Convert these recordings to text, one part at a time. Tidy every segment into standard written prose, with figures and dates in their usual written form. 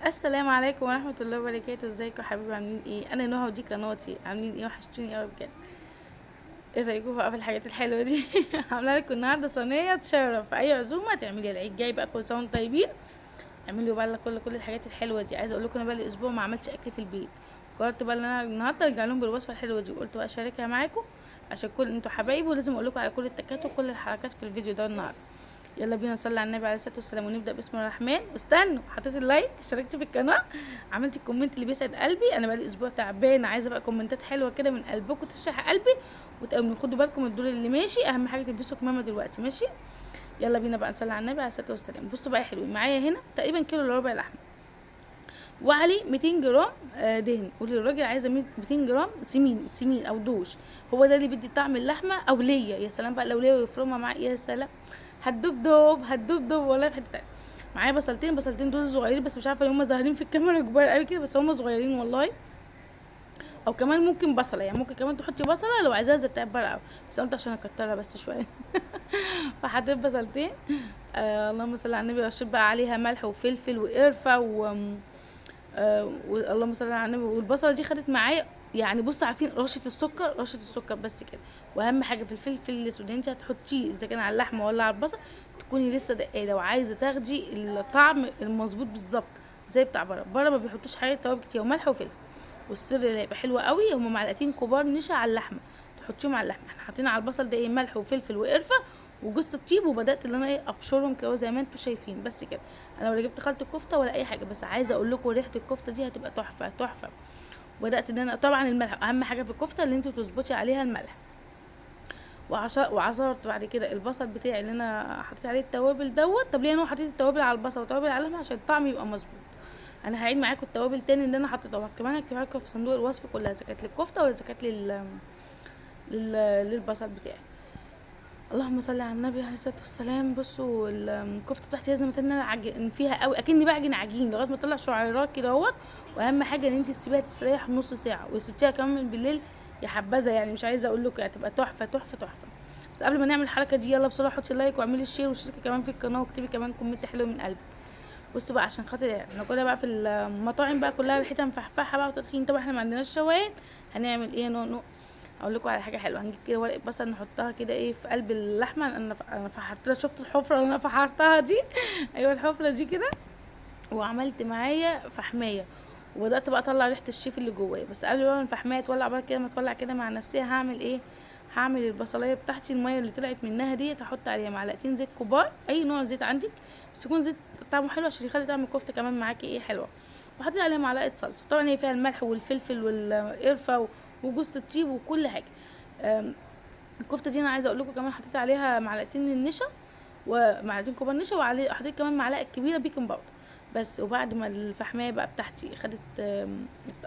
السلام عليكم ورحمة الله وبركاته. ازيكم يا حبايبي؟ عاملين ايه؟ انا نهى ودي قناتي. عاملين ايه؟ وحشتوني قوي بجد. ايه رايكم بقى في الحاجات الحلوه دي؟ عامله لكم النهارده صينيه تشرف في اي عزومه تعمليها. العيد جاي بقى، كل سنه وانتم طيبين. اعملوا بقى كل الحاجات الحلوه دي. عايزه اقول لكم انا بقى لي اسبوع ما عملتش اكل في البيت. قررت بقى ان انا النهارده ارجع لهم بالوصفه الحلوه دي، وقلت بقى اشاركها معاكم عشان انتوا حبايبي، ولازم اقول لكم على كل التكات وكل الحركات في الفيديو ده النهارده. يلا بينا نصلي على النبي عليه الصلاه والسلام ونبدا بسم الله الرحمن. واستنوا، حطيت اللايك، اشتركت في القناه، عملت الكومنت اللي بيسعد قلبي. انا بقالي اسبوع تعبانه، عايزه بقى كومنتات حلوه كده من قلبكم تشرح قلبي وتقوموا. خدوا بالكم من الدور اللي ماشي، اهم حاجه تلبسوا كمامه دلوقتي. ماشي، يلا بينا بقى نصلي على النبي عليه الصلاه والسلام. بصوا بقى يا حلوين، معايا هنا تقريبا كيلو الا ربع لحمه، وعليه 200 جرام دهن. قولي للراجل عايزه 200 جرام سمين او دوش، هو ده اللي بيدي طعم اللحمه. او ليا، يا سلام بقى لو ليا ويفرمها معاه، يا سلام، هتدوب والله في حته تانية. معايا بصلتين دول صغيرين، بس مش عارفه هم ظاهرين في الكاميرا كبار قوي كده، بس هم صغيرين والله. او كمان ممكن بصله، يعني ممكن كمان تحطي بصله لو عايزاها زي بتاع بره قوي، بس قلت عشان اكترها بس شويه. فحطيت بصلتين. اللهم صل على النبي. رشيت بقى عليها ملح وفلفل وقرفه اللهم صل على النبي. والبصله دي خدت معايا، يعني بص عارفين رشه السكر بس كده. واهم حاجه في الفلفل الاسود انت هتحطيه اذا كان على اللحمه ولا على البصل، تكوني لسه دقيقه لو عايزه تاخدي الطعم المظبوط بالظبط زي بتاع بره ما بيحطوش حاجه توابل كتير وملح وفلفل. والسر اللي هيبقى حلو قوي هما معلقتين كبار نشا على اللحمه، تحطيهم على اللحمه. احنا حاطين على البصل ده ايه؟ ملح وفلفل وقرفه وجوز الطيب، وبدات ان انا ايه ابشرهم كده زي ما انتم شايفين بس كده. انا ولا جبت خلطه الكفته ولا اي حاجه، بس عايزه اقول لكم ريحه الكفته دي هتبقى تحفه تحفه. وبدات ان انا طبعا الملح اهم حاجه في الكفته اللي انتوا تظبطي عليها الملح. وعصرت بعد كده البصل بتاعي اللي انا حطيت عليه التوابل دوت. طب ليه انا حطيت التوابل على البصل وتوابل على اللحمه؟ عشان الطعم يبقى مظبوط. انا هعيد معاكم التوابل تاني اللي انا حطيتها كمان، هكتبها لكم في صندوق الوصف كلها، اذا كانت للكفته ولا اذا كانت لل... للبصل بتاعي. اللهم صل على النبي عليه الصلاه والسلام. بصوا الكفته بتاعتي لازم ان انا اعجن فيها قوي، اكني بعجن عجين لغايه ما اطلع شعيرات كده اهوت. واهم حاجه ان انت تسيبيها تستريح نص ساعه، وسبتيها كمان من بالليل يا حبذا. يعني مش عايزه اقول لكم هتبقى تحفه تحفه تحفه. بس قبل ما نعمل الحركه دي، يلا بسرعه حطي لايك واعملي الشير واشتركي كمان في القناه، واكتبي كمان كومنت حلو من قلبي. بصوا بقى، عشان خاطر يعني احنا كلنا بقى في المطاعم بقى كلها ريحتها مفحفحه بقى وتدخين، طبعا احنا ما عندناش شوايه. هنعمل ايه؟ نو اقول لكم على حاجه حلوه. هنجيب كده ورقه بصل نحطها كده ايه في قلب اللحمه. انا فحرتها، شفت الحفره اللي انا فحرتها دي؟ ايوه الحفره دي كده. وعملت معايا فحمايه، وبدات بقى اطلع ريحه الشيف اللي جوايا. بس قبل بقى ما الفحمايه تولع بقى كده، ما تولع كده مع نفسها، هعمل ايه؟ هعمل البصلايه بتاعتي، الميه اللي طلعت منها دي هحط عليها معلقتين زيت كبار، اي نوع زيت عندك، بس يكون زيت طعمه حلو عشان يخلي طعم الكفته كمان معاكي ايه حلوه. وحطيت عليها معلقه صلصه، طبعا هي فيها الملح والفلفل والقرفه وجوز الطيب وكل حاجه. الكفته دي انا عايزه اقول لكم كمان حطيت عليها معلقتين النشا، ومعلقتين كبار نشا، وعليه حطيت كمان معلقه كبيره بيكنج باودر بس. وبعد ما الفحمايه بقى بتاعتي خدت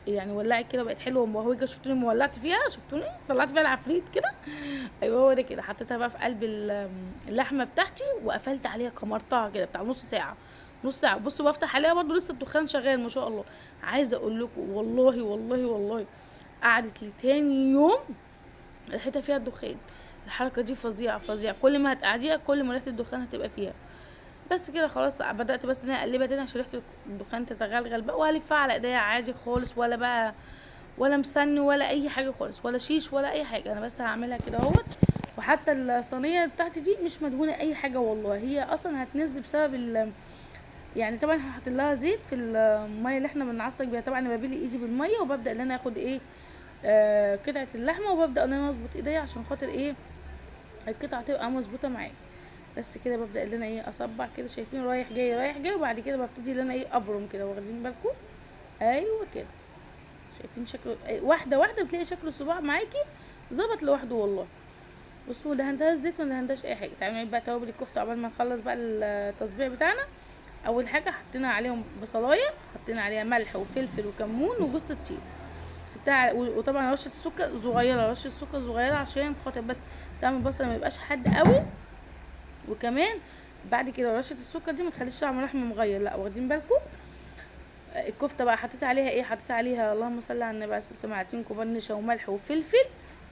يعني ولعت كده بقت حلوه ومبهوجه، شفتوني مولعت فيها؟ شفتوني طلعت فيها العفريت كده؟ ايوه هو ده كده. حطيتها بقى في قلب اللحمه بتاعتي، وقفلت عليها كمرتها كده بتاع نص ساعه. نص ساعه بصوا بفتح عليها برضو لسه الدخان شغال ما شاء الله. عايزه اقول لكم والله قعدت لي تاني يوم ريحتها فيها الدخان. الحركه دي فظيعه فظيعه، كل ما هتقعديها كل ما ريحه الدخان هتبقى فيها. بس كده خلاص، بدات بس ان انا اقلبها تاني عشان ريحه الدخان تتغلغل بقى، وهلفها على ايديا عادي خالص، ولا بقى ولا مسن ولا اي حاجه خالص، ولا شيش ولا اي حاجه. انا بس هعملها كده اهوت. وحتى الصينيه بتاعتي دي مش مدهونه اي حاجه والله، هي اصلا هتنزل بسبب يعني طبعا هحط لها زيت في الميه اللي احنا بنعصق بيها. طبعا انا ببلي ايدي بالميه، وببدا ان انا اخد ايه قطعه اللحمه، وببدا ان انا اظبط ايديا عشان خاطر ايه القطعه تبقى مظبوطه معايا. بس كده ببدا ان انا ايه اصبع كده، شايفين رايح جاي رايح جاي. وبعد كده ببتدي ان انا ايه ابرم كده، واخدين بالكم؟ ايوه كده، شايفين شكله واحده واحده بتلاقي شكل الصباع معاكي ظبط لوحده والله. بصوا دهنتها الزيت، ما دهنتهاش اي حاجه. تعملي بقى توابل الكفته عقبال ما نخلص بقى التصبيع بتاعنا. اول حاجه حطينا عليهم بصلايه، حطينا عليها ملح وفلفل وكمون وجوز الطيب، سبتها وطبعا رشه السكر صغيره، رشه السكر صغيره عشان خاطر بس طعم البصل ما يبقاش حاد قوي. وكمان بعد كده رشه السكر دي ما تخليش طعم اللحمه مغير، لا واخدين بالكم؟ الكفته بقى حطيت عليها ايه؟ حطيت عليها اللهم صل على النبي عليه الصلاه والسلام معلقتين كبار نشا وملح وفلفل،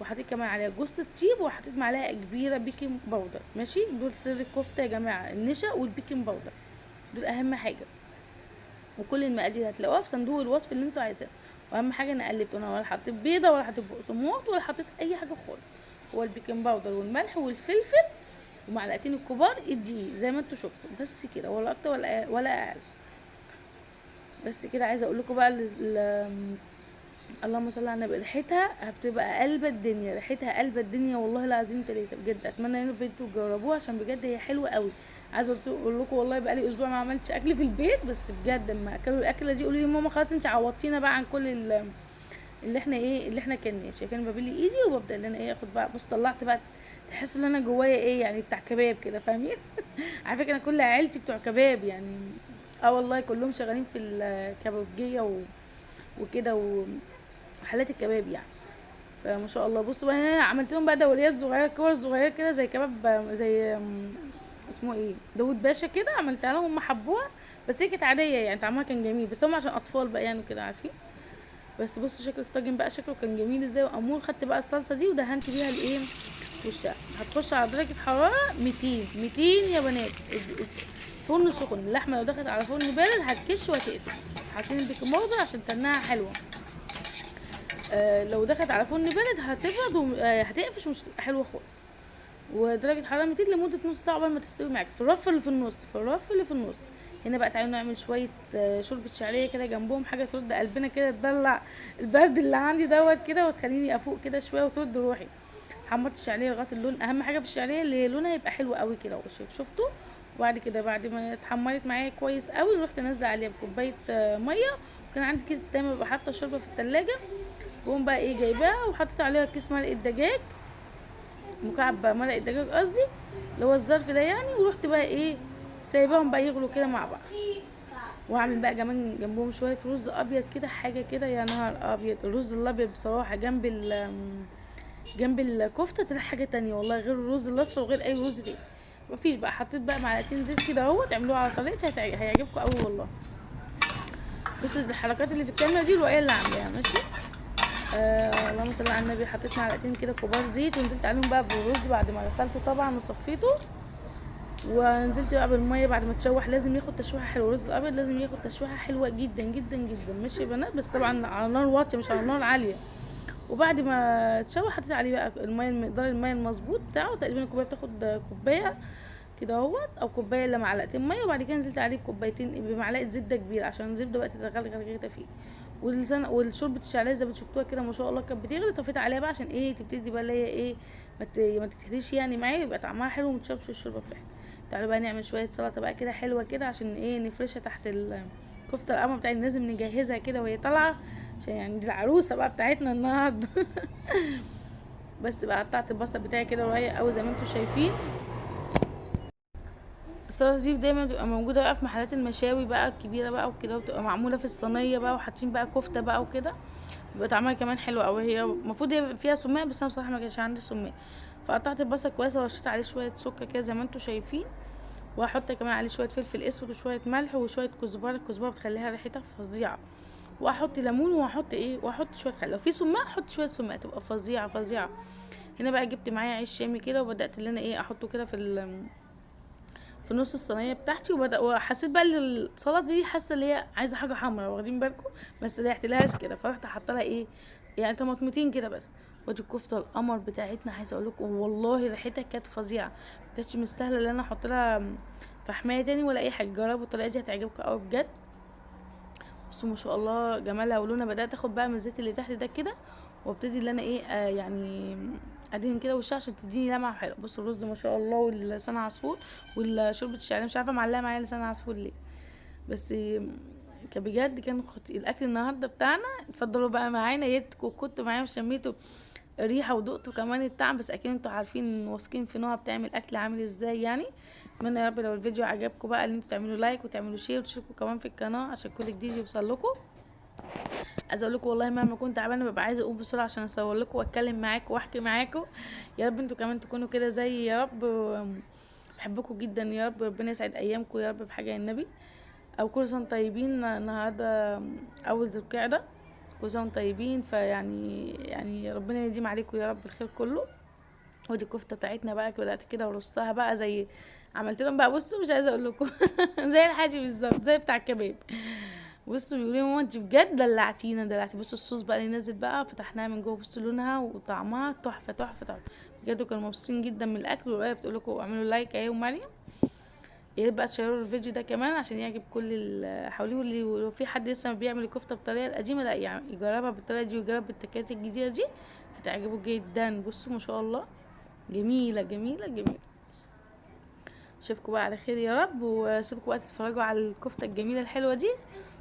وحطيت كمان عليها جوز الطيب، وحطيت معلقه كبيره بيكنج باودر. ماشي، دول سر الكفته يا جماعه، النشا والبيكنج باودر دول اهم حاجه. وكل المقادير هتلاقوها في صندوق الوصف اللي انتوا عايزينه. واهم حاجه انا قلبت، انا ولا حطيت بيضه ولا حطيت بقسماط ولا حطيت اي حاجه خالص. هو البيكنج باودر والملح والفلفل ومعلقتين الكبار الدقيق زي ما انتوا شفتوا، بس كده، ولا اكتر ولا اقل. بس كده. عايزه اقول لكم بقى اللهم صل على النبي، ريحتها هتبقى قلب الدنيا، ريحتها قلب الدنيا والله العظيم تلاته بجد. اتمنى ان انتوا تجربوها عشان بجد هي حلوه قوي. عايزه اقول لكم والله بقى لي اسبوع ما عملتش اكل في البيت، بس بجد لما اكلوا الاكله دي يقولوا لي ماما خلاص انت عوضتينا بقى عن كل اللي احنا كنا شايفين. ببلي ايدي وببدا ان انا ايه اخد بقى. بص طلعت بقى، تحس ان انا جوايا ايه يعني بتاع كباب كده، فاهمين؟ على فكره انا كل عيلتي بتوع كباب يعني. اه والله كلهم شغالين في الكبابجيه وكده وحالات الكباب يعني. فما شاء الله. بصوا بقى انا عملت لهم بقى دوريات صغيره، كور صغيره كده زي كباب، زي اسمه ايه، داوود باشا كده. عملتها لهم هم حبوها، بس هي كانت عاديه يعني، طعمها كان جميل، بس هم عشان اطفال بقى يعني كده عارفين. بس بصوا شكل الطاجن بقى، شكله كان جميل ازاي وامور. خدت بقى الصلصه دي ودهنت بيها الايه وشها. هتخش على درجه حراره 200 يا بنات. فرن سخن. اللحمه لو دخلت على فرن بارد هتكش وهتقفل. حاطين البيكنج باودر عشان تنها حلوه. لو دخلت على فرن بارد هتبرد هتقفش ومش هتبقى حلوه خالص. ودرجه حراره 200 لمده نص ساعه قبل ما تستوي معاك في الرف اللي في النص، هنا بقى تعالوا نعمل شويه شوربه شعريه كده جنبهم، حاجه ترد قلبنا كده، تدلع البرد اللي عندي دوت كده، وتخليني افوق كده شويه وترد روحي. حمرت الشعريه لغايه اللون. اهم حاجه في الشعريه اللي لونها يبقى حلو قوي كده شفتوا. وبعد كده بعد ما اتحمرت معايا كويس قوي، رحت نازله عليها بكوبايه ميه. وكان عندي كيس دايما ببقى حاطه الشوربه في التلاجة. بقوم بقى ايه جايباها وحطيت عليها كيس مرقه دجاج، مكعب مرقه دجاج قصدي، اللي هو الظرف ده يعني. ورحت بقى ايه سايباهم بقى يغلوا كده مع بعض. واعمل بقى كمان جنبهم شويه رز ابيض كده، حاجه كده يا نهار ابيض. الرز الابيض بصراحه جنب الكفته طلع حاجه تانية والله، غير الرز الاصفر وغير اي رز تاني. مفيش بقى. حطيت بقى معلقتين زيت كده اهو، تعملوها على طريقتي هيعجبكم قوي والله. بصوا الحركات اللي في الكاميرا دي الرؤيه اللي عاملاها ماشي. اللهم صل على النبي. حطيت معلقتين كده كبار زيت، ونزلت عليهم بقى بالرز بعد ما غسلته طبعا وصفيته. ونزلت بقى بالميه بعد ما تشوح. لازم ياخد تشويحه حلوه، الرز الابيض لازم ياخد تشويحه حلوه جدا جدا جدا ماشي يا بنات، بس طبعا على نار واطيه مش على نار عاليه. وبعد ما تشوح حطيت عليه بقى الميه، مقدار الميه المظبوط بتاعه تقريبا. الكوبايه بتاخد كوبايه كده اهوت، او كوبايه الا معلقتين ميه. وبعد كده نزلت عليه بكوبايتين بمعلقه زبده كبيره عشان الزبده بقى تتغلغل فيه. والشوربه الشعريه زي ما شفتوها كده ما شاء الله كانت بتغلي. طفيت عليها بقى عشان ايه تبتدي بقى اللي هي ايه ما تتهريش يعني معايا، يبقى طعمها حلو وما تشربش الشوربه بتاعتها. تعالوا بقى نعمل شويه سلطه بقى كده حلوه كده، عشان ايه نفرشها تحت الكفته القمر بتاعتنا. لازم نجهزها كده وهي طالعه، عشان يعني دي العروسه بقى بتاعتنا النهارده. بس بقى قطعت البصل بتاعي كده رقيق قوي زي ما انتم شايفين. السلطه دي دايما بتبقى موجوده بقى في محلات المشاوي بقى الكبيره بقى وكده، وبتبقى معموله في الصينيه بقى وحاطين بقى كفته بقى وكده. بيبقى طعمها كمان حلو قوي. هي المفروض هي فيها سماق، بس انا بصراحه ما كانش عندي سماق. فقطعت البصل كويس ورشيت عليه شويه سكر كده زي ما انتم شايفين. وهحط كمان عليه شويه فلفل اسود وشويه ملح وشويه كزبره. الكزبره بتخليها ريحتها فظيعه. واحط ليمون واحط ايه واحط شويه خل. لو في سماق احط شويه سماق تبقى فظيعه فظيعه. هنا بقى جبت معايا عيش شامي كده، وبدات ان انا ايه احطه كده في نص الصينيه بتاعتي. وحسيت بقى السلطه دي حاسه اللي هي عايزه حاجه حمراء، واخدين بالكم؟ بس ريحتلهاش كده، فرحت حاطه لها ايه يعني طماطمتين كده بس. ودي الكفته القمر بتاعتنا. عايزه اقول لكم والله ريحتها كانت فظيعه، ما كانتش مستاهله ان انا احط لها فحمايه تاني ولا اي حاجه. جربوا الطريقه دي هتعجبكم قوي بجد. بصوا ما شاء الله جمالها ولونها. بدات اخد بقى من الزيت اللي تحت ده كده، وابتدي ان انا ايه يعني ادهن كده وشها عشان تديني لمعه حلوه. بصوا الرز ما شاء الله واللسان عصفور والشوربه الشعريه. مش عارفه معلقه معايا لسان عصفور ليه، بس كان بجد كان الاكل النهارده بتاعنا. اتفضلوا بقى معانا يدكوا كنتوا معايا وشميتوا الريحه ودقتوا كمان الطعم. بس اكيد انتوا عارفين واثقين في نوع بتعمل اكل عامل ازاي يعني. اتمنى يا رب لو الفيديو عجبكم بقى ان انتوا تعملوا لايك وتعملوا شير وتشتركوا كمان في القناه عشان كل جديد يوصل لكم. عايزه اقول لكم والله مهما كنت تعبانه ببقى عايزه اقوم بسرعه عشان اصور لكم واتكلم معاكم واحكي معاكم. يا رب انتوا كمان تكونوا كده زي يا رب. بحبكم جدا يا رب. ربنا يسعد ايامكم يا رب بحاجه النبي. او كل سنه طيبين. النهارده اول ذو القعده. كل سنه طيبين. يعني ربنا يديم عليكم يا رب الخير كله. ودي الكفته بتاعتنا بقى بدات كده ورصها بقى زي عملت لهم بقى. بصوا مش عايزه اقول لكم زي الحاجي بالظبط زي بتاع الكباب. بصوا بيقولوا لي ماما انت بجد دلعتينا دلعتي. بصوا الصوص بقى اللي نزل بقى، فتحناها من جوه، بصوا لونها وطعمها تحفه تحفه تحفه بجد. كانوا مبسوطين جدا من الاكل. ورايا بتقول لكم اعملوا لايك اهي، ومريم يا ريت بقى تشيروا الفيديو ده كمان عشان يعجب كل اللي حواليه. واللي لو في حد لسه بيعمل الكفته بالطريقه القديمه، لا يعني يجربها بالطريقه دي ويجرب بالتكات الجديده دي، هتعجبه جدا. بصوا ما شاء الله، جميله جميله جميله. اشوفكم بقى على خير يا رب، واسيبكم بقى تتفرجوا على الكفته الجميله الحلوه دي.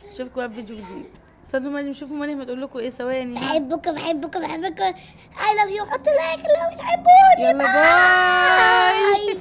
اشوفكم بقى في فيديو جديد. استنوا مريم، شوفوا مريم هتقول لكم ايه. ثواني. بحبكم بحبكم بحبكم. I love you. حطوا لايك لو بتحبوني. يلا باي.